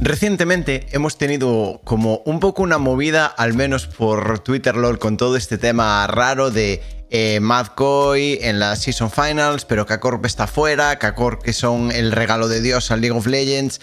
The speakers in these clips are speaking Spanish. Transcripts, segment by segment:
Recientemente hemos tenido como un poco una movida, al menos por Twitter LOL, con todo este tema raro de Mad Koi en las Season Finals, pero K-Corp está fuera, K-Corp que son el regalo de Dios al League of Legends,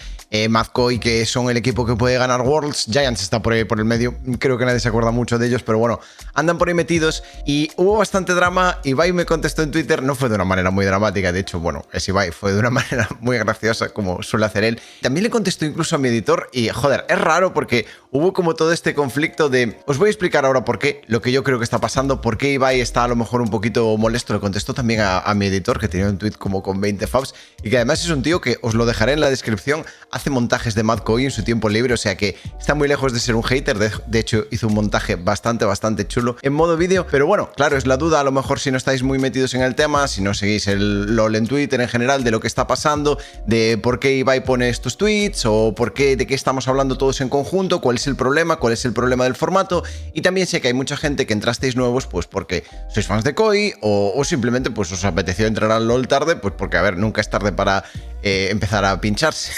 Mad Koi que son el equipo que puede ganar Worlds, Giants está por ahí por el medio, creo que nadie se acuerda mucho de ellos, pero bueno, andan por ahí metidos y hubo bastante drama. Ibai me contestó en Twitter, no fue de una manera muy dramática, de hecho, bueno, es Ibai, fue de una manera muy graciosa como suele hacer él. También le contestó incluso a mi editor y joder, es raro porque hubo como todo este conflicto de, os voy a explicar ahora por qué, lo que yo creo que está pasando, por qué Ibai está a lo mejor un poquito molesto. Le contestó también a mi editor, que tenía un tweet como con 20 faps, y que además es un tío que, os lo dejaré en la descripción, hace montajes de Mad Koi en su tiempo libre, o sea que está muy lejos de ser un hater. De hecho hizo un montaje bastante chulo en modo vídeo, pero bueno, claro, es la duda, a lo mejor si no estáis muy metidos en el tema, si no seguís el LOL en Twitter en general, de lo que está pasando, de por qué Ibai pone estos tweets, o por qué, de qué estamos hablando todos en conjunto, cuál es el problema del formato, y también sé que hay mucha gente que entrasteis nuevos pues porque sois fans de Koi o simplemente pues os apeteció entrar al LOL tarde, pues porque a ver, nunca es tarde para empezar a pincharse.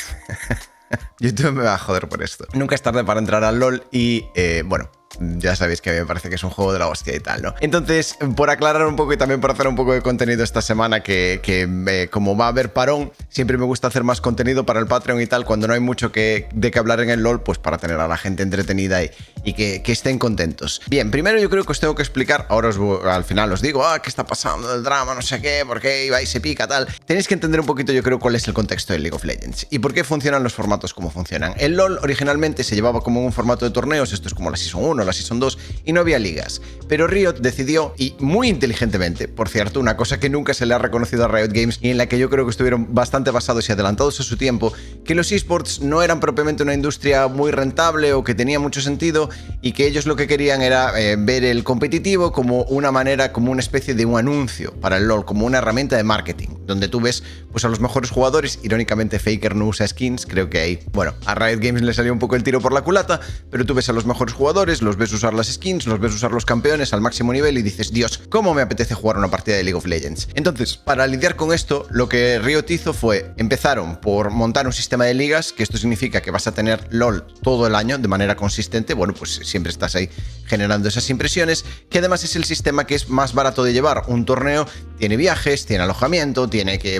YouTube me va a joder por esto. Nunca es tarde para entrar al LOL y bueno, ya sabéis que a mí me parece que es un juego de la hostia y tal, ¿no? Entonces, por aclarar un poco y también por hacer un poco de contenido esta semana, que como va a haber parón, siempre me gusta hacer más contenido para el Patreon y tal, cuando no hay mucho de qué hablar en el LOL, pues para tener a la gente entretenida y que estén contentos. Bien, primero yo creo que os tengo que explicar, ahora al final os digo, ¿qué está pasando del drama? No sé qué, por qué Ibai se pica, tal. Tenéis que entender un poquito, yo creo, cuál es el contexto del League of Legends y por qué funcionan los formatos como funcionan. El LOL originalmente se llevaba como un formato de torneos, esto es como la Season 1, la Season 2, y no había ligas. Pero Riot decidió, y muy inteligentemente, por cierto, una cosa que nunca se le ha reconocido a Riot Games y en la que yo creo que estuvieron bastante basados y adelantados a su tiempo, que los esports no eran propiamente una industria muy rentable o que tenía mucho sentido, y que ellos lo que querían era ver el competitivo como una manera, como una especie de un anuncio para el LoL, como una herramienta de marketing, donde tú ves pues a los mejores jugadores. Irónicamente Faker no usa skins, creo que ahí, bueno, a Riot Games le salió un poco el tiro por la culata, pero tú ves a los mejores jugadores, los ves usar las skins, los ves usar los campeones al máximo nivel y dices, Dios, ¿cómo me apetece jugar una partida de League of Legends? Entonces, para lidiar con esto, lo que Riot hizo fue, empezaron por montar un sistema de ligas, que esto significa que vas a tener LoL todo el año de manera consistente. Bueno, pues siempre estás ahí generando esas impresiones, que además es el sistema que es más barato de llevar. Un torneo tiene viajes, tiene alojamiento,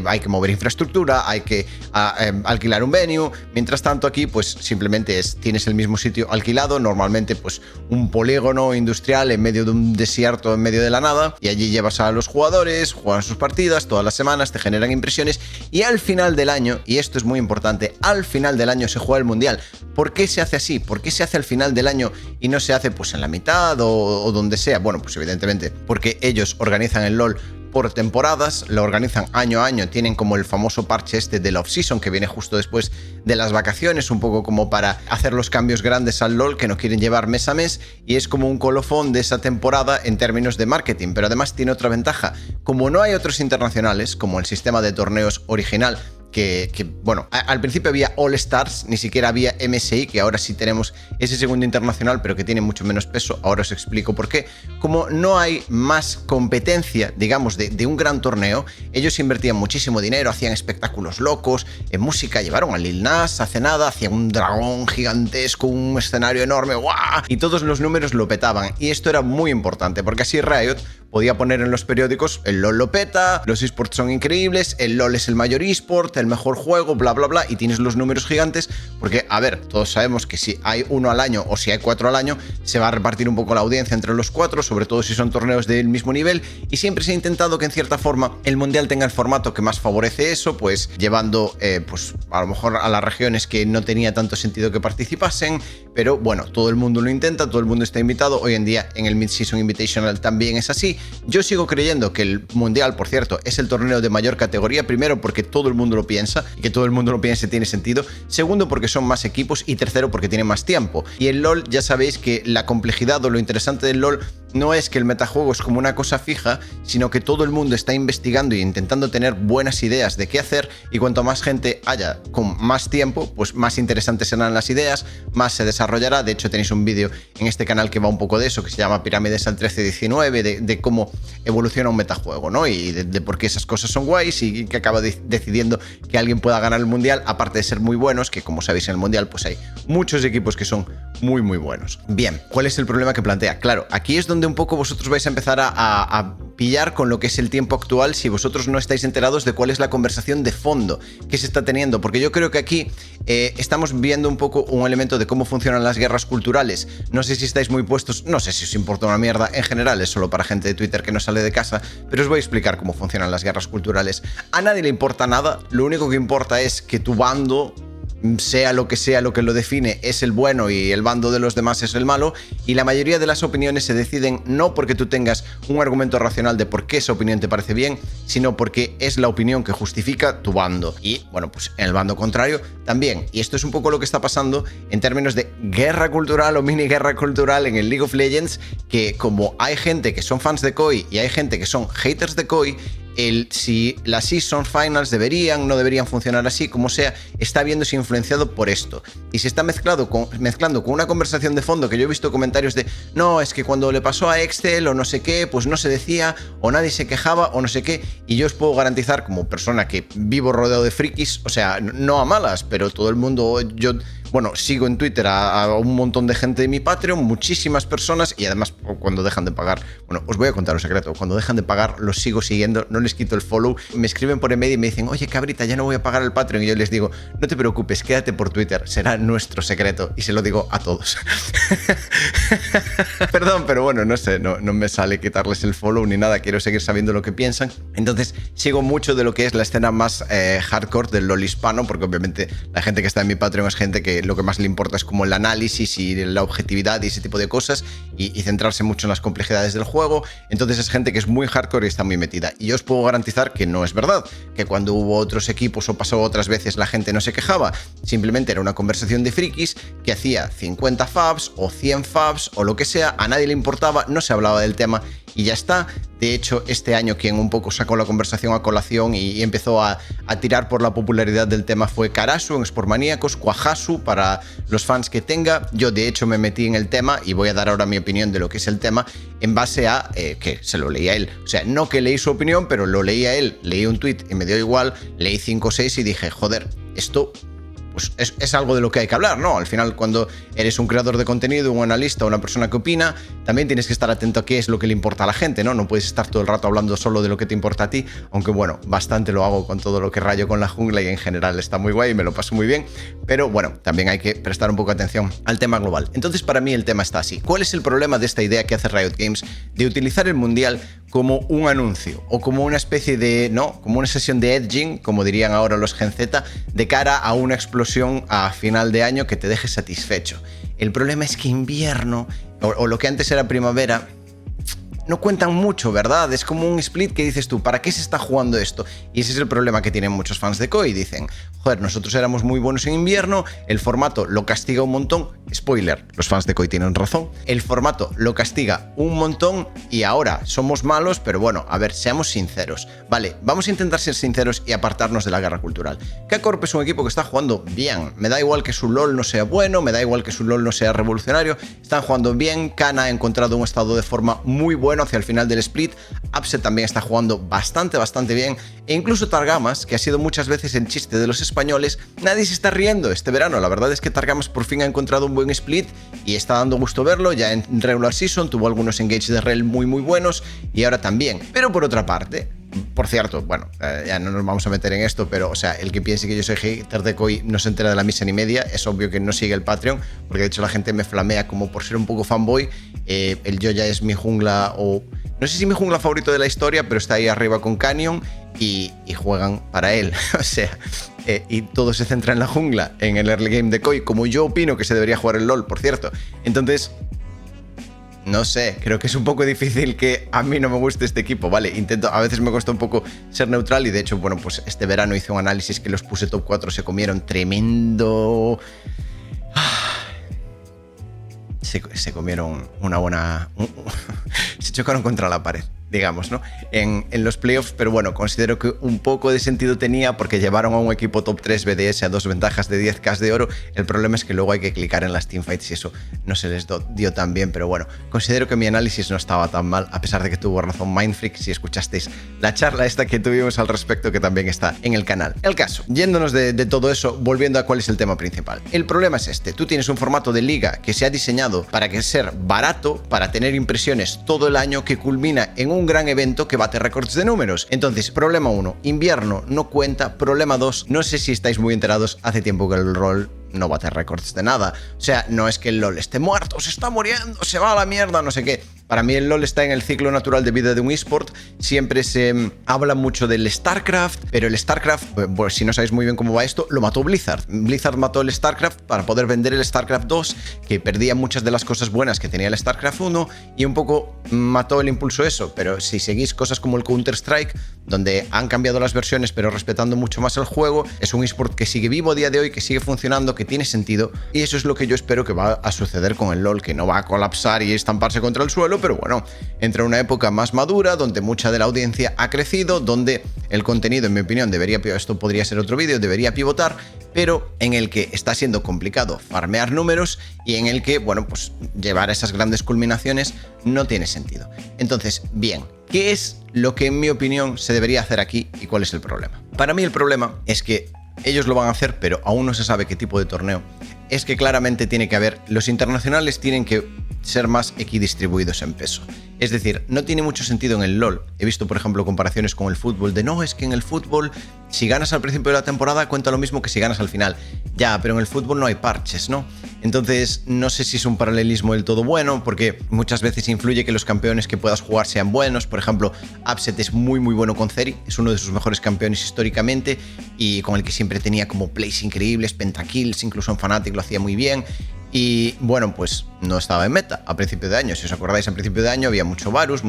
hay que mover infraestructura, hay que alquilar un venue. Mientras tanto aquí pues simplemente tienes el mismo sitio alquilado, normalmente pues un polígono industrial en medio de un desierto, en medio de la nada, y allí llevas a los jugadores, juegan sus partidas todas las semanas, te generan impresiones, y al final del año, y esto es muy importante, al final del año se juega el mundial. ¿Por qué se hace así? ¿Por qué se hace al final del año y no se hace pues en la mitad o donde sea? Bueno, pues evidentemente porque ellos organizan el LoL por temporadas, lo organizan año a año, tienen como el famoso parche este del off-season que viene justo después de las vacaciones, un poco como para hacer los cambios grandes al LoL que no quieren llevar mes a mes, y es como un colofón de esa temporada en términos de marketing. Pero además tiene otra ventaja, como no hay otros internacionales, como el sistema de torneos original, que bueno, al principio había All Stars, ni siquiera había MSI, que ahora sí tenemos ese segundo internacional, pero que tiene mucho menos peso. Ahora os explico por qué. Como no hay más competencia, digamos, de un gran torneo, ellos invertían muchísimo dinero, hacían espectáculos locos, en música llevaron a Lil Nas hace nada, hacían un dragón gigantesco, un escenario enorme, ¡guau! Y todos los números lo petaban, y esto era muy importante, porque así Riot podía poner en los periódicos, el LoL lo peta, los esports son increíbles, el LoL es el mayor esport, el mejor juego, bla bla bla, y tienes los números gigantes, porque a ver, todos sabemos que si hay uno al año o si hay 4 al año, se va a repartir un poco la audiencia entre los 4, sobre todo si son torneos del mismo nivel, y siempre se ha intentado que en cierta forma el mundial tenga el formato que más favorece eso, pues llevando pues a lo mejor a las regiones que no tenía tanto sentido que participasen, pero bueno, todo el mundo lo intenta, todo el mundo está invitado. Hoy en día en el Mid-Season Invitational también es así. Yo sigo creyendo que el mundial, por cierto, es el torneo de mayor categoría, primero porque todo el mundo lo piensa, y que todo el mundo lo piense tiene sentido, segundo porque son más equipos, y tercero porque tiene más tiempo. Y el LoL, ya sabéis que la complejidad o lo interesante del LoL no es que el metajuego es como una cosa fija, sino que todo el mundo está investigando e intentando tener buenas ideas de qué hacer, y cuanto más gente haya con más tiempo, pues más interesantes serán las ideas, más se desarrollará. De hecho, tenéis un vídeo en este canal que va un poco de eso, que se llama Pirámides al 13-19, de cómo evoluciona un metajuego, ¿no? Y de por qué esas cosas son guays y que acaba decidiendo que alguien pueda ganar el Mundial, aparte de ser muy buenos, que como sabéis en el Mundial pues hay muchos equipos que son muy muy buenos. Bien, ¿cuál es el problema que plantea? Claro, aquí es donde un poco vosotros vais a empezar a pillar con lo que es el tiempo actual si vosotros no estáis enterados de cuál es la conversación de fondo que se está teniendo, porque yo creo que aquí estamos viendo un poco un elemento de cómo funcionan las guerras culturales. No sé si estáis muy puestos, no sé si os importa una mierda, en general es solo para gente de Twitter que no sale de casa, pero os voy a explicar cómo funcionan las guerras culturales. A nadie le importa nada, lo único que importa es que tu bando, sea lo que lo define, es el bueno y el bando de los demás es el malo, y la mayoría de las opiniones se deciden no porque tú tengas un argumento racional de por qué esa opinión te parece bien, sino porque es la opinión que justifica tu bando. Y bueno, pues en el bando contrario también. Y esto es un poco lo que está pasando en términos de guerra cultural o mini guerra cultural en el League of Legends, que como hay gente que son fans de KOI y hay gente que son haters de KOI, si las Season Finals no deberían funcionar así, como sea, está viéndose influenciado por esto. Y se está mezclando con una conversación de fondo, que yo he visto comentarios de no, es que cuando le pasó a Excel o no sé qué, pues no se decía, o nadie se quejaba, o no sé qué. Y yo os puedo garantizar, como persona que vivo rodeado de frikis, o sea, no a malas, pero todo el mundo, sigo en Twitter a un montón de gente de mi Patreon, muchísimas personas, y además cuando dejan de pagar, os voy a contar un secreto, cuando dejan de pagar los sigo siguiendo, no les quito el follow, me escriben por email y me dicen, oye cabrita, ya no voy a pagar el Patreon, y yo les digo, no te preocupes, quédate por Twitter, será nuestro secreto, y se lo digo a todos. Perdón, pero bueno, no sé, no me sale quitarles el follow ni nada, quiero seguir sabiendo lo que piensan, entonces sigo mucho de lo que es la escena más hardcore del LoL hispano, porque obviamente la gente que está en mi Patreon es gente que lo que más le importa es como el análisis y la objetividad y ese tipo de cosas, y centrarse mucho en las complejidades del juego. Entonces es gente que es muy hardcore y está muy metida, y yo os puedo garantizar que no es verdad, que cuando hubo otros equipos o pasó otras veces la gente no se quejaba, simplemente era una conversación de frikis que hacía 50 fabs o 100 fabs o lo que sea, a nadie le importaba, no se hablaba del tema y ya está. De hecho, este año quien un poco sacó la conversación a colación y empezó a tirar por la popularidad del tema fue Karasu en Sportmaníacos, Quahasu para los fans que tenga. Yo de hecho me metí en el tema y voy a dar ahora mi opinión de lo que es el tema en base a que se lo leí a él. O sea, no que leí su opinión, pero lo leí a él, leí un tweet y me dio igual, leí 5 o 6 y dije, joder, esto pues es algo de lo que hay que hablar, ¿no? Al final, cuando eres un creador de contenido, un analista, una persona que opina, también tienes que estar atento a qué es lo que le importa a la gente, ¿no? No puedes estar todo el rato hablando solo de lo que te importa a ti, aunque bueno, bastante lo hago con todo lo que rayo con la jungla y en general está muy guay y me lo paso muy bien, pero bueno, también hay que prestar un poco de atención al tema global. Entonces, para mí el tema está así. ¿Cuál es el problema de esta idea que hace Riot Games de utilizar el Mundial como un anuncio o como una especie de, ¿no? Como una sesión de edging, como dirían ahora los Gen Z, de cara a una explosión a final de año que te deje satisfecho? El problema es que invierno o lo que antes era primavera no cuentan mucho, ¿verdad? Es como un split que dices tú, ¿para qué se está jugando esto? Y ese es el problema que tienen muchos fans de KOI. Dicen, joder, nosotros éramos muy buenos en invierno, el formato lo castiga un montón. Spoiler, los fans de KOI tienen razón. El formato lo castiga un montón y ahora somos malos, pero bueno, a ver, seamos sinceros. Vale, vamos a intentar ser sinceros y apartarnos de la guerra cultural. K-Corp es un equipo que está jugando bien. Me da igual que su LoL no sea bueno, me da igual que su LoL no sea revolucionario. Están jugando bien, Kana ha encontrado un estado de forma muy bueno hacia el final del split, Upset también está jugando bastante bien, e incluso Targamas, que ha sido muchas veces el chiste de los españoles, nadie se está riendo este verano. La verdad es que Targamas por fin ha encontrado un buen split y está dando gusto verlo. Ya en regular season tuvo algunos engages de rel muy buenos y ahora también. Pero por otra parte, por cierto, bueno, ya no nos vamos a meter en esto, pero o sea, el que piense que yo soy hater de KOI no se entera de la misa ni media. Es obvio que no sigue el Patreon, porque de hecho la gente me flamea como por ser un poco fanboy. El Joya es mi jungla, o no sé si mi jungla favorito de la historia, pero está ahí arriba con Canyon y juegan para él. O sea, y todo se centra en la jungla, en el early game de KOI, como yo opino que se debería jugar el LoL, por cierto. Entonces, no sé, creo que es un poco difícil que a mí no me guste este equipo, ¿vale? A veces me cuesta un poco ser neutral y de hecho, bueno, pues este verano hice un análisis que los puse top 4, se comieron tremendo... se comieron una buena... se chocaron contra la pared, digamos, ¿no? En los playoffs, pero bueno, considero que un poco de sentido tenía porque llevaron a un equipo top 3 BDS a 2 ventajas de 10k de oro. El problema es que luego hay que clicar en las teamfights y eso no se les dio tan bien, pero bueno, considero que mi análisis no estaba tan mal, a pesar de que tuvo razón Mindfreak, si escuchasteis la charla esta que tuvimos al respecto, que también está en el canal. El caso, yéndonos de todo eso, volviendo a cuál es el tema principal. El problema es este: tú tienes un formato de liga que se ha diseñado para que ser barato, para tener impresiones todo el año, que culmina en un gran evento que bate récords de números. Entonces, problema 1, invierno no cuenta. Problema 2, no sé si estáis muy enterados, hace tiempo que el rol no bate récords de nada. O sea, no es que el LoL esté muerto, se está muriendo, se va a la mierda, no sé qué. Para mí el LoL está en el ciclo natural de vida de un eSport. Siempre se habla mucho del StarCraft, pero el StarCraft, pues si no sabéis muy bien cómo va esto, lo mató Blizzard. Blizzard mató el StarCraft para poder vender el StarCraft 2, que perdía muchas de las cosas buenas que tenía el StarCraft 1, y un poco mató el impulso eso. Pero si seguís cosas como el Counter-Strike, donde han cambiado las versiones pero respetando mucho más el juego, es un eSport que sigue vivo a día de hoy, que sigue funcionando, que tiene sentido, y eso es lo que yo espero que va a suceder con el LoL, que no va a colapsar y estamparse contra el suelo, pero bueno, entra una época más madura, donde mucha de la audiencia ha crecido, donde el contenido, en mi opinión, esto podría ser otro vídeo, debería pivotar, pero en el que está siendo complicado farmear números y en el que, bueno, pues llevar a esas grandes culminaciones no tiene sentido. Entonces, bien, ¿qué es lo que en mi opinión se debería hacer aquí y cuál es el problema? Para mí el problema es que ellos lo van a hacer, pero aún no se sabe qué tipo de torneo. Es que claramente tiene que haber, los internacionales tienen que ser más equidistribuidos en peso. Es decir, no tiene mucho sentido en el LoL. He visto, por ejemplo, comparaciones con el fútbol, de no, es que en el fútbol, si ganas al principio de la temporada, cuenta lo mismo que si ganas al final. Ya, pero en el fútbol no hay parches, ¿no? Entonces, no sé si es un paralelismo del todo bueno, porque muchas veces influye que los campeones que puedas jugar sean buenos. Por ejemplo, Upset es muy bueno con Zeri, es uno de sus mejores campeones históricamente y con el que siempre tenía como plays increíbles, pentakills, incluso en Fnatic lo hacía muy bien. Y bueno, pues no estaba en meta a principio de año. Si os acordáis, a principio de año había mucho Varus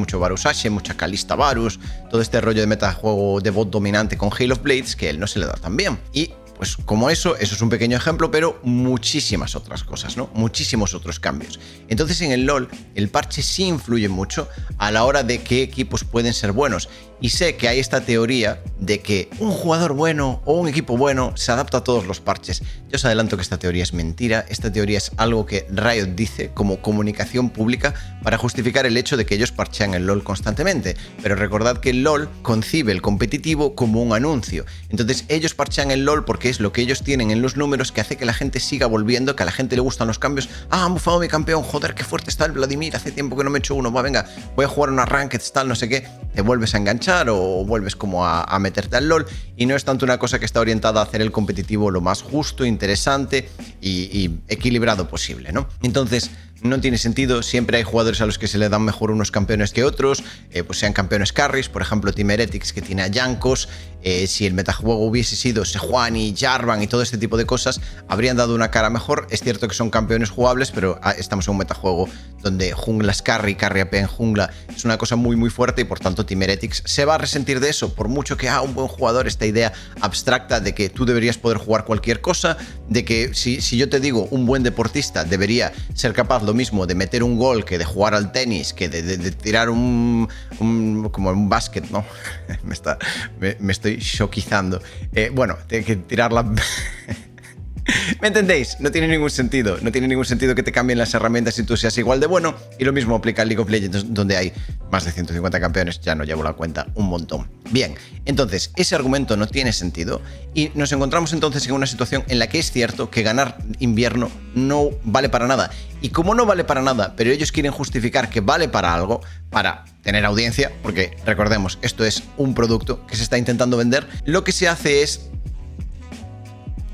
Ashe, mucha Kalista Varus, todo este rollo de metajuego de bot dominante con Hail of Blades que a él no se le da tan bien. Y pues como eso es un pequeño ejemplo, pero muchísimas otras cosas, ¿no? Muchísimos otros cambios. Entonces en el LoL el parche sí influye mucho a la hora de qué equipos pueden ser buenos. Y sé que hay esta teoría de que un jugador bueno o un equipo bueno se adapta a todos los parches. Yo os adelanto que esta teoría es mentira. Esta teoría es algo que Riot dice como comunicación pública para justificar el hecho de que ellos parchean el LoL constantemente. Pero recordad que el LoL concibe el competitivo como un anuncio. Entonces ellos parchean el LoL porque es lo que ellos tienen en los números que hace que la gente siga volviendo, que a la gente le gustan los cambios. Ah, han bufado mi campeón, joder, qué fuerte está el Vladimir, hace tiempo que no me echo uno, va, venga, voy a jugar una ranked, tal, no sé qué. Te vuelves a enganchar o vuelves como a meterte al LoL, y no es tanto una cosa que está orientada a hacer el competitivo lo más justo, interesante y equilibrado posible, ¿no? Entonces no tiene sentido. Siempre hay jugadores a los que se le dan mejor unos campeones que otros, pues sean campeones carries, por ejemplo Team Heretics que tiene a Jankos. Si el metajuego hubiese sido Sejuani, Jarvan y todo este tipo de cosas, habrían dado una cara mejor. Es cierto que son campeones jugables, pero estamos en un metajuego donde jungla es carry AP en jungla es una cosa muy fuerte, y por tanto Team Heretics se va a resentir de eso, por mucho que un buen jugador, esta idea abstracta de que tú deberías poder jugar cualquier cosa, de que si yo te digo un buen deportista debería ser capaz lo mismo de meter un gol que de jugar al tenis, que de tirar como un básquet, ¿no? me estoy choquizando. Bueno, que tirar la... ¿Me entendéis? No tiene ningún sentido. No tiene ningún sentido que te cambien las herramientas y tú seas igual de bueno. Y lo mismo aplica en League of Legends, donde hay más de 150 campeones. Ya no llevo la cuenta, un montón. Bien, entonces ese argumento no tiene sentido y nos encontramos entonces en una situación en la que es cierto que ganar invierno no vale para nada. Y como no vale para nada, pero ellos quieren justificar que vale para algo, para tener audiencia, porque recordemos, esto es un producto que se está intentando vender, lo que se hace es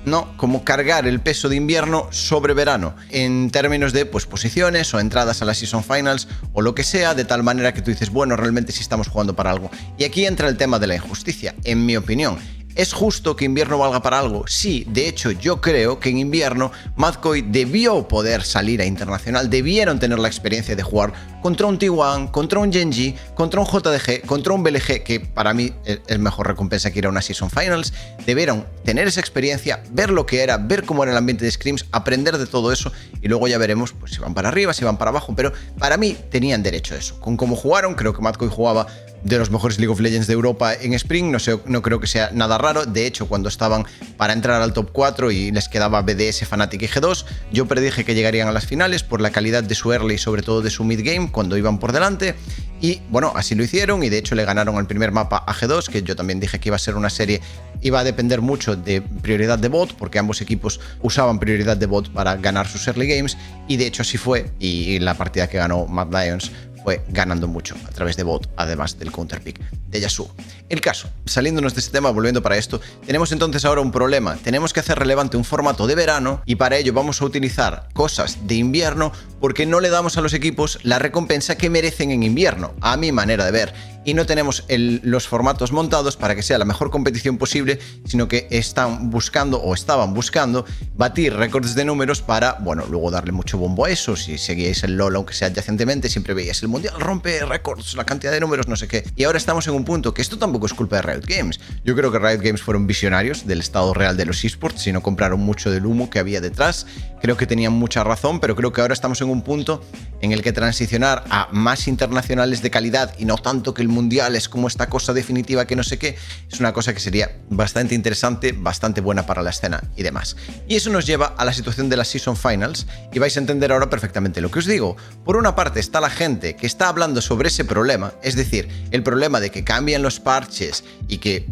¿no? Como cargar el peso de invierno sobre verano, en términos de pues, posiciones o entradas a las Season Finals o lo que sea, de tal manera que tú dices, bueno, realmente sí estamos jugando para algo. Y aquí entra el tema de la injusticia, en mi opinión. ¿Es justo que invierno valga para algo? Sí, de hecho yo creo que en invierno Madcoy debió poder salir a internacional, debieron tener la experiencia de jugar contra un T1, contra un Gen.G, contra un JDG, contra un BLG, que para mí es mejor recompensa que ir a una Season Finals. Debieron tener esa experiencia, ver lo que era, ver cómo era el ambiente de Scrims, aprender de todo eso y luego ya veremos pues, si van para arriba, si van para abajo, pero para mí tenían derecho a eso. Con cómo jugaron, creo que Madcoy jugaba de los mejores League of Legends de Europa en Spring, no creo que sea nada raro. De hecho, cuando estaban para entrar al top 4 y les quedaba BDS, Fnatic y G2, yo predije que llegarían a las finales por la calidad de su early y sobre todo de su mid game cuando iban por delante. Y bueno, así lo hicieron y de hecho le ganaron el primer mapa a G2, que yo también dije que iba a ser una serie, iba a depender mucho de prioridad de bot, porque ambos equipos usaban prioridad de bot para ganar sus early games, y de hecho así fue, y la partida que ganó Mad Lions fue ganando mucho a través de bot, además del counterpick de Yasuo. El caso, saliéndonos de este tema, volviendo para esto, tenemos entonces ahora un problema. Tenemos que hacer relevante un formato de verano y para ello vamos a utilizar cosas de invierno porque no le damos a los equipos la recompensa que merecen en invierno, a mi manera de ver. Y no tenemos los formatos montados para que sea la mejor competición posible, sino que estaban buscando batir récords de números para, bueno, luego darle mucho bombo a eso. Si seguíais el LoL, aunque sea adyacentemente, siempre veíais el Mundial rompe récords, la cantidad de números, no sé qué. Y ahora estamos en un punto que esto tampoco es culpa de Riot Games. Yo creo que Riot Games fueron visionarios del estado real de los esports, si no compraron mucho del humo que había detrás. Creo que tenían mucha razón, pero creo que ahora estamos en un punto en el que transicionar a más internacionales de calidad y no tanto que el Mundial es como esta cosa definitiva que no sé qué, es una cosa que sería bastante interesante, bastante buena para la escena y demás. Y eso nos lleva a la situación de las Season Finals y vais a entender ahora perfectamente lo que os digo. Por una parte está la gente que está hablando sobre ese problema, es decir, el problema de que cambian los parches y que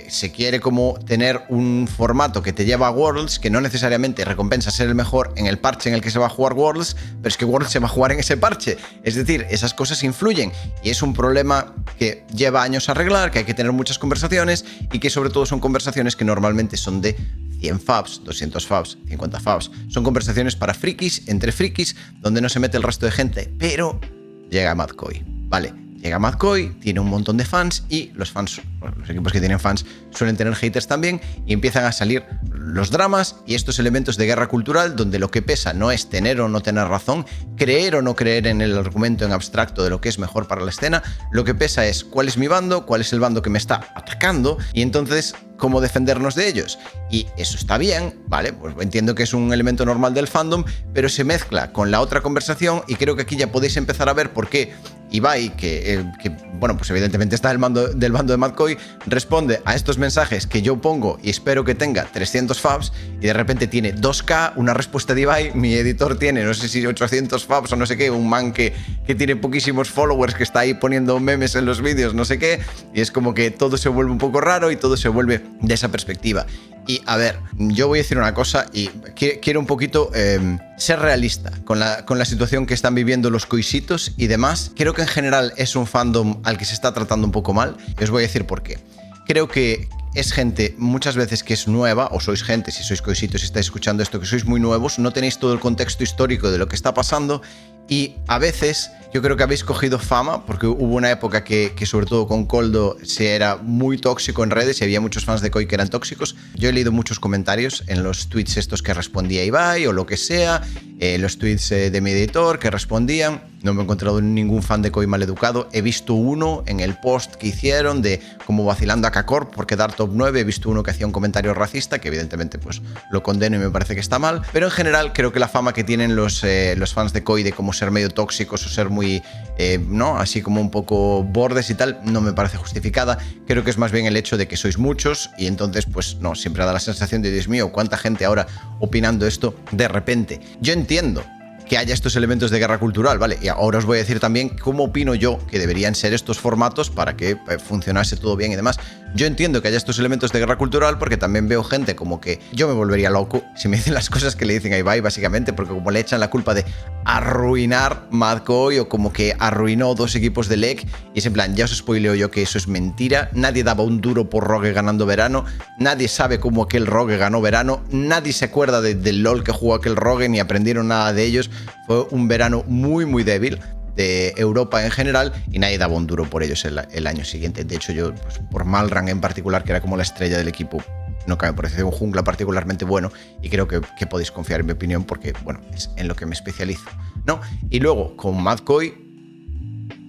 se quiere como tener un formato que te lleva a Worlds, que no necesariamente recompensa ser el mejor en el parche en el que se va a jugar Worlds, pero es que Worlds se va a jugar en ese parche. Es decir, esas cosas influyen y es un problema que lleva años a arreglar, que hay que tener muchas conversaciones y que sobre todo son conversaciones que normalmente son de 100 fabs, 200 fabs, 50 fabs. Son conversaciones para frikis, entre frikis, donde no se mete el resto de gente, pero llega Madcoy, ¿vale? Llega Madcoy, tiene un montón de fans y los equipos que tienen fans suelen tener haters también y empiezan a salir los dramas y estos elementos de guerra cultural donde lo que pesa no es tener o no tener razón, creer o no creer en el argumento en abstracto de lo que es mejor para la escena, lo que pesa es cuál es mi bando, cuál es el bando que me está atacando y entonces cómo defendernos de ellos. Y eso está bien, ¿vale? Pues entiendo que es un elemento normal del fandom, pero se mezcla con la otra conversación y creo que aquí ya podéis empezar a ver por qué Ibai, que bueno, pues evidentemente está del bando de Madcoy, responde a estos mensajes que yo pongo y espero que tenga 300 fabs y de repente tiene 2K, una respuesta de Ibai, mi editor tiene no sé si 800 fabs o no sé qué, un man que tiene poquísimos followers que está ahí poniendo memes en los vídeos, no sé qué, y es como que todo se vuelve un poco raro y todo se vuelve de esa perspectiva. Y a ver, yo voy a decir una cosa y quiero un poquito ser realista con la situación que están viviendo los coisitos y demás. Creo que en general es un fandom al que se está tratando un poco mal y os voy a decir por qué. Creo que es gente muchas veces que es nueva, o sois gente, si sois coisitos y estáis escuchando esto, que sois muy nuevos, no tenéis todo el contexto histórico de lo que está pasando y a veces yo creo que habéis cogido fama porque hubo una época que sobre todo con Coldo se era muy tóxico en redes y había muchos fans de Koi que eran tóxicos. Yo he leído muchos comentarios en los tweets estos que respondía Ibai o lo que sea, los tweets de mi editor que respondían. No me he encontrado ningún fan de Koi maleducado. He visto uno en el post que hicieron de como vacilando a K-Corp por quedar top 9. He visto uno que hacía un comentario racista, que evidentemente pues lo condeno y me parece que está mal. Pero en general creo que la fama que tienen los fans de Koi de como ser medio tóxicos o ser muy, así como un poco bordes y tal, no me parece justificada. Creo que es más bien el hecho de que sois muchos y entonces pues no, siempre da la sensación de Dios mío, cuánta gente ahora opinando esto de repente. Yo entiendo que haya estos elementos de guerra cultural, ¿vale? Y ahora os voy a decir también cómo opino yo que deberían ser estos formatos para que funcionase todo bien y demás. Yo entiendo que haya estos elementos de guerra cultural porque también veo gente como que yo me volvería loco si me dicen las cosas que le dicen a Ibai, básicamente, porque como le echan la culpa de arruinar Madcoy o como que arruinó 2 equipos de LEC y es en plan, ya os spoileo yo que eso es mentira, nadie daba un duro por Rogue ganando verano, nadie sabe cómo aquel Rogue ganó verano, nadie se acuerda del LoL que jugó aquel Rogue ni aprendieron nada de ellos, fue un verano muy muy débil. de Europa en general, y nadie daba un duro por ellos el año siguiente. De hecho, yo, pues, por Malrang en particular, que era como la estrella del equipo, no me parece un jungla particularmente bueno, y creo que podéis confiar en mi opinión porque, bueno, es en lo que me especializo, ¿no? Y luego, con MadCoy,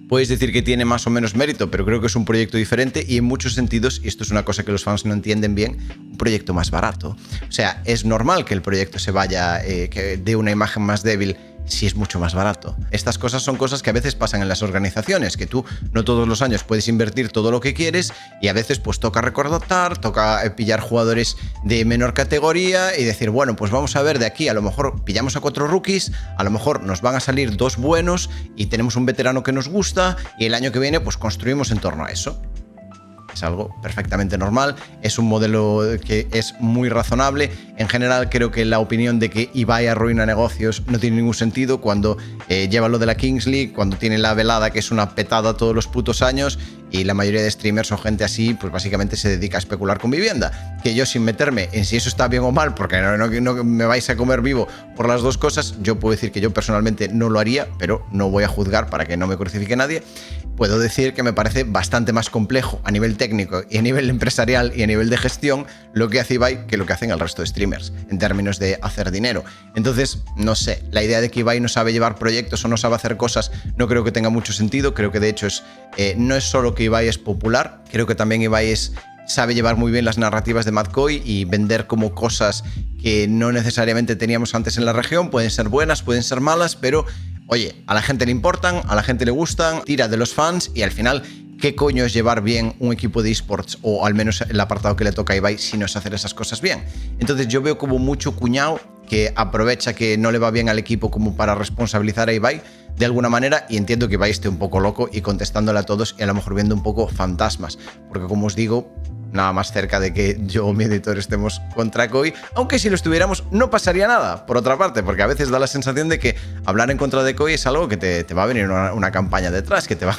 puedes decir que tiene más o menos mérito, pero creo que es un proyecto diferente y en muchos sentidos, y esto es una cosa que los fans no entienden bien, un proyecto más barato. O sea, es normal que el proyecto se vaya, que dé una imagen más débil si es mucho más barato. Estas cosas son cosas que a veces pasan en las organizaciones, que tú no todos los años puedes invertir todo lo que quieres y a veces pues toca recortar, toca pillar jugadores de menor categoría y decir, bueno, pues vamos a ver de aquí, a lo mejor pillamos a 4 rookies, a lo mejor nos van a salir 2 buenos y tenemos un veterano que nos gusta y el año que viene pues construimos en torno a eso. Es algo perfectamente normal, es un modelo que es muy razonable. En general creo que la opinión de que Ibai arruina negocios no tiene ningún sentido cuando lleva lo de la Kings League, cuando tiene la velada que es una petada todos los putos años y la mayoría de streamers o gente así pues básicamente se dedica a especular con vivienda. Que yo, sin meterme en si eso está bien o mal, porque no me vais a comer vivo por las dos cosas, yo puedo decir que yo personalmente no lo haría, pero no voy a juzgar para que no me crucifique nadie. Puedo decir que me parece bastante más complejo a nivel técnico y a nivel empresarial y a nivel de gestión lo que hace Ibai que lo que hacen el resto de streamers en términos de hacer dinero. Entonces, no sé, la idea de que Ibai no sabe llevar proyectos o no sabe hacer cosas no creo que tenga mucho sentido. Creo que de hecho no es solo que Ibai es popular, creo que también Ibai sabe llevar muy bien las narrativas de MadCoy y vender como cosas que no necesariamente teníamos antes en la región. Pueden ser buenas, pueden ser malas, pero oye, a la gente le importan, a la gente le gustan, tira de los fans y al final, ¿qué coño es llevar bien un equipo de esports o al menos el apartado que le toca a Ibai si no es hacer esas cosas bien? Entonces yo veo como mucho cuñado que aprovecha que no le va bien al equipo como para responsabilizar a Ibai de alguna manera, y entiendo que Ibai esté un poco loco y contestándole a todos y a lo mejor viendo un poco fantasmas, porque como os digo, nada más cerca de que yo o mi editor estemos contra Koi, aunque si lo estuviéramos no pasaría nada, por otra parte, porque a veces da la sensación de que hablar en contra de Koi es algo que te va a venir una campaña detrás, que te van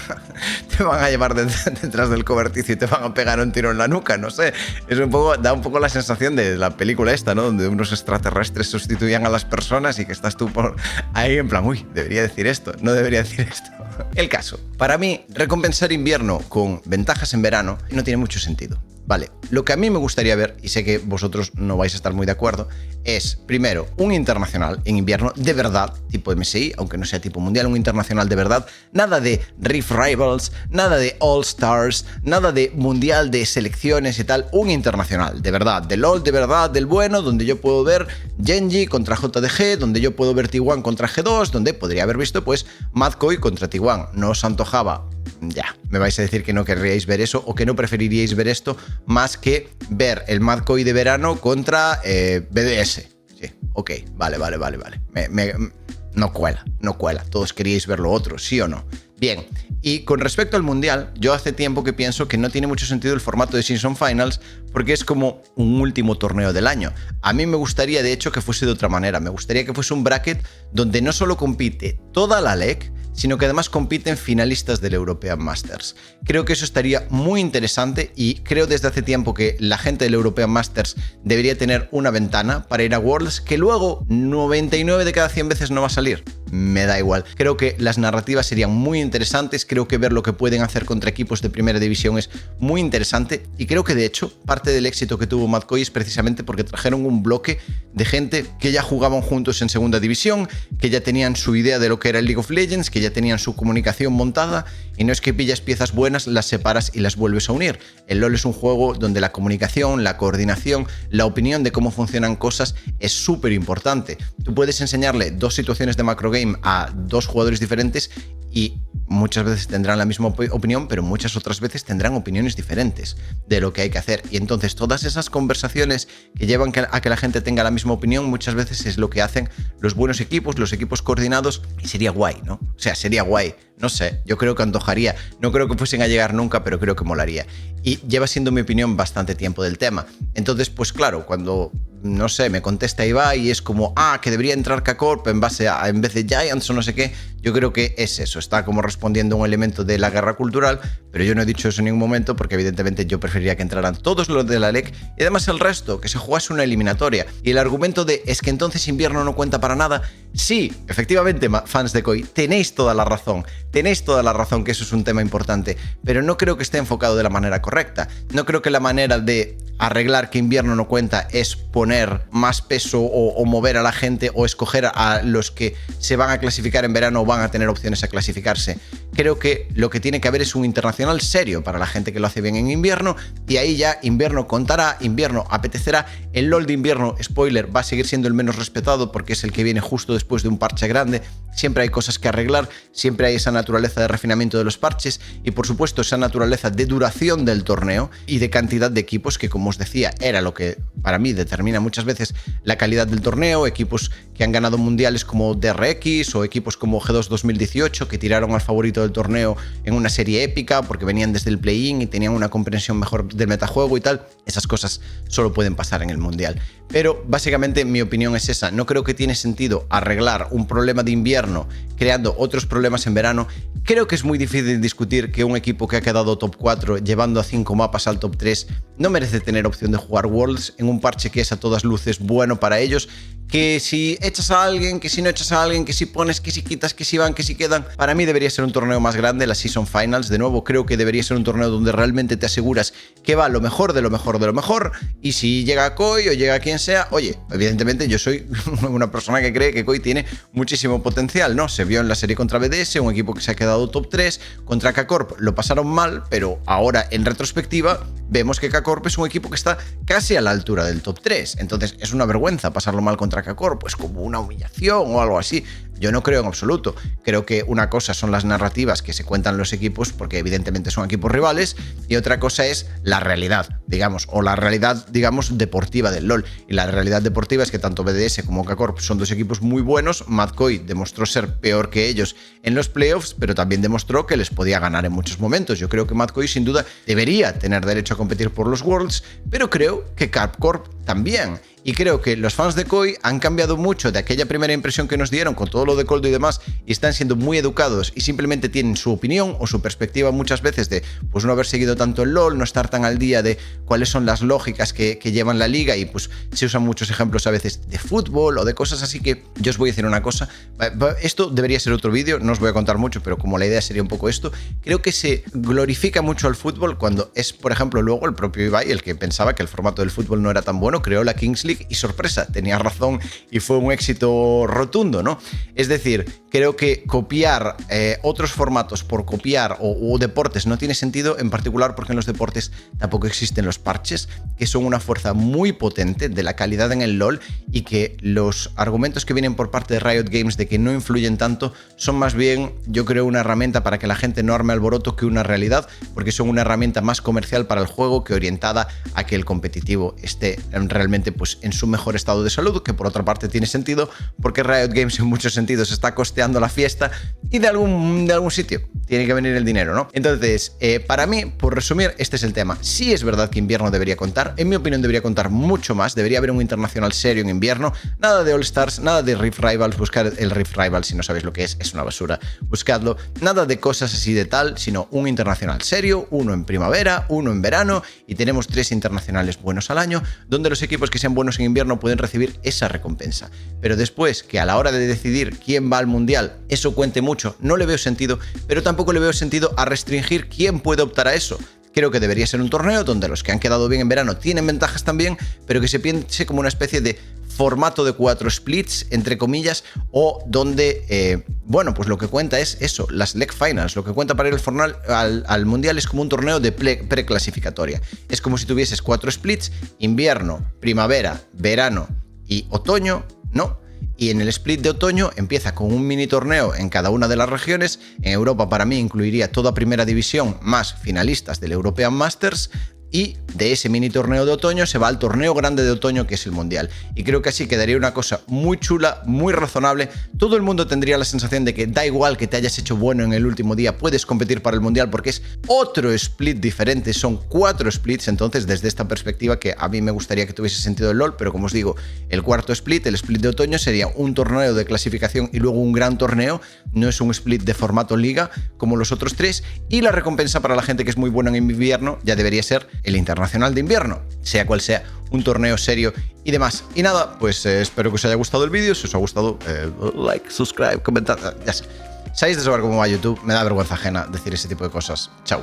a llevar detrás del cobertizo y te van a pegar un tiro en la nuca, no sé, es da un poco la sensación de la película esta, ¿no? Donde unos extraterrestres sustituían a las personas y que estás tú por ahí en plan, uy, debería decir esto, no debería decir esto. El caso, para mí, recompensar invierno con ventajas en verano no tiene mucho sentido. Vale, lo que a mí me gustaría ver, y sé que vosotros no vais a estar muy de acuerdo, es, primero, un internacional en invierno de verdad, tipo MSI, aunque no sea tipo mundial, un internacional de verdad, nada de Rift Rivals, nada de All Stars, nada de mundial de selecciones y tal, un internacional de verdad, de LoL de verdad, del bueno, donde yo puedo ver Genji contra JDG, donde yo puedo ver T1 contra G2, donde podría haber visto pues MadCoy contra T1. ¿No os antojaba? Ya, me vais a decir que no querríais ver eso o que no preferiríais ver esto más que ver el MadCoy de verano contra BDS. Sí, ok, vale. No cuela. Todos queríais ver lo otro, ¿sí o no? Bien, y con respecto al Mundial, yo hace tiempo que pienso que no tiene mucho sentido el formato de Season Finals porque es como un último torneo del año. A mí me gustaría, de hecho, que fuese de otra manera. Me gustaría que fuese un bracket donde no solo compite toda la LEC, sino que además compiten finalistas del European Masters. Creo que eso estaría muy interesante y creo desde hace tiempo que la gente del European Masters debería tener una ventana para ir a Worlds que luego 99 de cada 100 veces no va a salir. Me da igual. Creo que las narrativas serían muy interesantes, creo que ver lo que pueden hacer contra equipos de primera división es muy interesante y creo que de hecho parte del éxito que tuvo MadCoy es precisamente porque trajeron un bloque de gente que ya jugaban juntos en segunda división, que ya tenían su idea de lo que era el League of Legends, que ya tenían su comunicación montada y no es que pillas piezas buenas, las separas y las vuelves a unir. El LoL es un juego donde la comunicación, la coordinación, la opinión de cómo funcionan cosas es súper importante. Tú puedes enseñarle dos situaciones de macro game a dos jugadores diferentes y muchas veces tendrán la misma opinión, pero muchas otras veces tendrán opiniones diferentes de lo que hay que hacer. Y entonces todas esas conversaciones que llevan a que la gente tenga la misma opinión, muchas veces es lo que hacen los buenos equipos, los equipos coordinados, y sería guay, ¿no? O sea, sería guay. No sé, yo creo que antojaría. No creo que fuesen a llegar nunca, pero creo que molaría. Y lleva siendo mi opinión bastante tiempo del tema. Entonces, pues claro, cuando no sé, me contesta Ibai y es como, que debería entrar K-Corp en vez de Giants o no sé qué. Yo creo que es eso, está como respondiendo a un elemento de la guerra cultural, pero yo no he dicho eso en ningún momento porque evidentemente yo preferiría que entraran todos los de la LEC y además el resto, que se jugase una eliminatoria. Y el argumento de es que entonces invierno no cuenta para nada, sí, efectivamente, fans de KOI, tenéis toda la razón que eso es un tema importante, pero no creo que esté enfocado de la manera correcta. No creo que la manera de arreglar que invierno no cuenta es poner más peso o mover a la gente o escoger a los que se van a clasificar en verano o van a tener opciones a clasificarse. Creo que lo que tiene que haber es un internacional serio para la gente que lo hace bien en invierno y ahí ya invierno contará, invierno apetecerá. El LoL de invierno, spoiler, va a seguir siendo el menos respetado porque es el que viene justo después de un parche grande. Siempre hay cosas que arreglar, siempre hay esa naturaleza de refinamiento de los parches y por supuesto esa naturaleza de duración del torneo y de cantidad de equipos que, como os decía, era lo que para mí determina muchas veces la calidad del torneo. Equipos que han ganado mundiales como DRX o equipos como G2 2018 que tiraron al favorito del torneo en una serie épica porque venían desde el play-in y tenían una comprensión mejor del metajuego y tal. Esas cosas solo pueden pasar en el mundial. Pero básicamente mi opinión es esa. No creo que tiene sentido arreglar un problema de invierno creando otros problemas en verano. Creo que es muy difícil discutir que un equipo que ha quedado top 4 llevando a 5 mapas al top 3 no merece tener opción de jugar Worlds en un parche que es a todas luces bueno para ellos. Que si echas a alguien, que si no echas a alguien, que si pones, que si quitas, que si van, que si quedan. Para mí debería ser un torneo más grande, la Season Finals. De nuevo, creo que debería ser un torneo donde realmente te aseguras que va lo mejor de lo mejor de lo mejor. Y si llega KOI o llega quien sea, oye, evidentemente yo soy una persona que cree que KOI tiene muchísimo potencial, ¿no? Se vio en la serie contra BDS, un equipo que se ha quedado top 3, contra K-Corp lo pasaron mal, pero ahora en retrospectiva vemos que K-Corp es un equipo que está casi a la altura del top 3. Entonces es una vergüenza pasarlo mal contra K-Corp, pues como una humillación o algo así. Yo no creo en absoluto. Creo que una cosa son las narrativas que se cuentan los equipos, porque evidentemente son equipos rivales, y otra cosa es la realidad, digamos, o la realidad, digamos, deportiva del LoL. Y la realidad deportiva es que tanto BDS como K-Corp son dos equipos muy buenos. Mad KOI demostró ser peor que ellos en los playoffs, pero también demostró que les podía ganar en muchos momentos. Yo creo que Mad KOI sin duda debería tener derecho a competir por los Worlds, pero creo que K-Corp también. Y creo que los fans de KOI han cambiado mucho de aquella primera impresión que nos dieron con todo lo de Coldo y demás, y están siendo muy educados y simplemente tienen su opinión o su perspectiva muchas veces de pues no haber seguido tanto el LoL, no estar tan al día de cuáles son las lógicas que llevan la liga, y pues se usan muchos ejemplos a veces de fútbol o de cosas así. Que yo os voy a decir una cosa, esto debería ser otro vídeo, no os voy a contar mucho, pero como la idea sería un poco esto, creo que se glorifica mucho al fútbol cuando es, por ejemplo, luego el propio Ibai el que pensaba que el formato del fútbol no era tan bueno, creó la Kings League y sorpresa, tenía razón y fue un éxito rotundo, ¿no? Es decir, creo que copiar otros formatos por copiar o deportes no tiene sentido, en particular porque en los deportes tampoco existen los parches, que son una fuerza muy potente de la calidad en el LoL, y que los argumentos que vienen por parte de Riot Games de que no influyen tanto son más bien, yo creo, una herramienta para que la gente no arme alboroto que una realidad, porque son una herramienta más comercial para el juego que orientada a que el competitivo esté realmente pues en su mejor estado de salud, que por otra parte tiene sentido porque Riot Games en muchos sentidos está costeando la fiesta y de algún sitio tiene que venir el dinero, ¿no? Entonces, para mí, por resumir, este es el tema. Sí es verdad que invierno debería contar, en mi opinión debería contar mucho más, debería haber un internacional serio en invierno, nada de All Stars, nada de Rift Rivals, buscar el Rift Rivals si no sabéis lo que es una basura, buscadlo, nada de cosas así de tal, sino un internacional serio, uno en primavera, uno en verano, y tenemos 3 internacionales buenos al año, donde los equipos que sean buenos en invierno pueden recibir esa recompensa. Pero después, que a la hora de decidir quién va al mundial, eso cuente mucho, no le veo sentido, pero tampoco le veo sentido a restringir quién puede optar a eso. Creo que debería ser un torneo donde los que han quedado bien en verano tienen ventajas también, pero que se piense como una especie de formato de 4 splits, entre comillas, o donde, bueno, pues lo que cuenta es eso, las LEC Finals. Lo que cuenta para ir al Mundial es como un torneo de preclasificatoria. Es como si tuvieses 4 splits, invierno, primavera, verano y otoño, ¿no? Y en el split de otoño empieza con un mini torneo en cada una de las regiones. En Europa, para mí, incluiría toda primera división más finalistas del European Masters. y de ese mini torneo de otoño se va al torneo grande de otoño, que es el Mundial. Y creo que así quedaría una cosa muy chula, muy razonable. Todo el mundo tendría la sensación de que da igual que te hayas hecho bueno en el último día, puedes competir para el Mundial porque es otro split diferente, son 4 splits. Entonces, desde esta perspectiva, que a mí me gustaría que tuviese sentido el LoL, pero como os digo, el cuarto split, el split de otoño, sería un torneo de clasificación y luego un gran torneo. No es un split de formato liga como los otros 3. Y la recompensa para la gente que es muy buena en invierno ya debería ser el internacional de invierno, sea cual sea, un torneo serio y demás. Y nada, pues espero que os haya gustado el vídeo. Si os ha gustado, like, subscribe, comentad, ya sé. Sabéis de sobra cómo va YouTube, me da vergüenza ajena decir ese tipo de cosas. Chao.